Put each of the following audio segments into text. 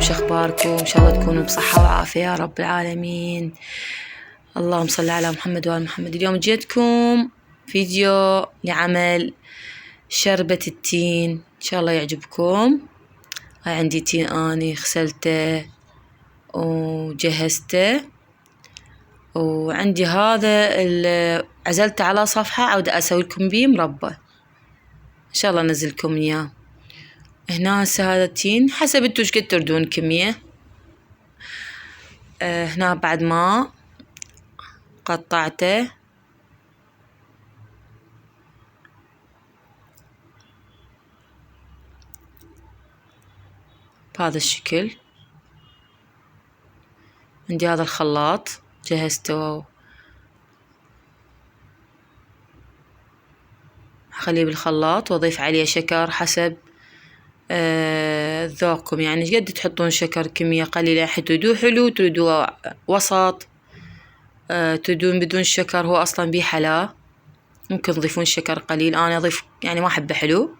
شلونكم؟ شخباركم؟ إن شاء الله تكونوا بصحة وعافية يا رب العالمين. اللهم صل على محمد وآل محمد. اليوم جيتكم فيديو لعمل شربة التين، إن شاء الله يعجبكم. هاي عندي تين أني غسلته وجهزته، وعندي هذا عزلته على صفحة عودة أسوي لكم بيه مربى، إن شاء الله أنزلكم إياه. هنا هسه هذا التين حسب انتو ايش قد تردون كمية. هنا بعد ما قطعته بهذا الشكل. عندي هذا الخلاط جهزته، أخليه بالخلاط وأضيف عليه شكر حسب ذوقكم، يعني ايش قد تحطون شكر، كمية قليلة تريدوه حلو، تريدوه وسط، تريدون بدون شكر هو أصلا بيه حلا، ممكن تضيفون شكر قليل. أنا أضيف يعني ما أحبه حلو،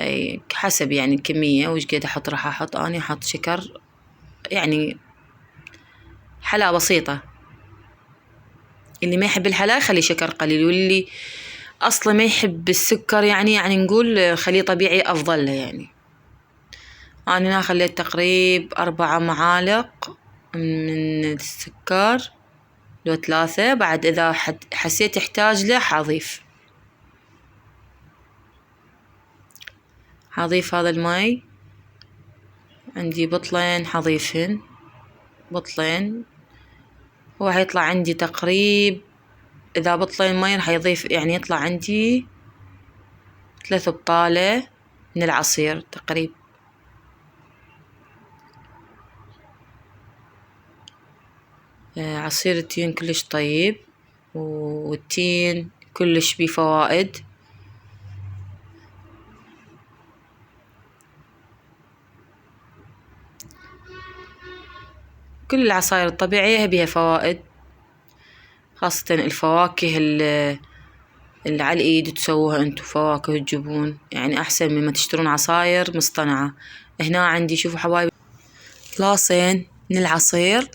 أي حسب يعني الكمية وإيش قد أحط. راح أحط أنا أحط شكر يعني حلا بسيطة، اللي ما يحب الحلا يخلي شكر قليل، واللي أصلا ما يحب السكر يعني نقول خليه طبيعي أفضل له. يعني أنا هنا خليت تقريب 4 معالق من السكر لو 3، بعد إذا حسيت يحتاج له حضيف هذا المي. عندي بطلين حضيفهن، بطلين. هو حيطلع عندي تقريب إذا بطلين مي راح يضيف يعني يطلع عندي 3 بطالة من العصير تقريب. عصير التين كلش طيب، والتين كلش بيه فوائد. كل العصائر الطبيعية بيها فوائد، خاصة الفواكه اللي على الإيد تسووها انتو، فواكه تجيبون يعني أحسن مما تشترون عصاير مصطنعة. هنا عندي شوفوا حبايبي كلاصين من العصير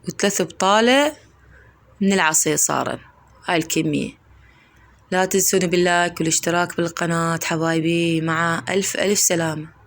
و3 بطالة من العصير صارن هاي الكمية. لا تنسوني باللايك والاشتراك بالقناة حبايبي، مع ألف ألف سلامة.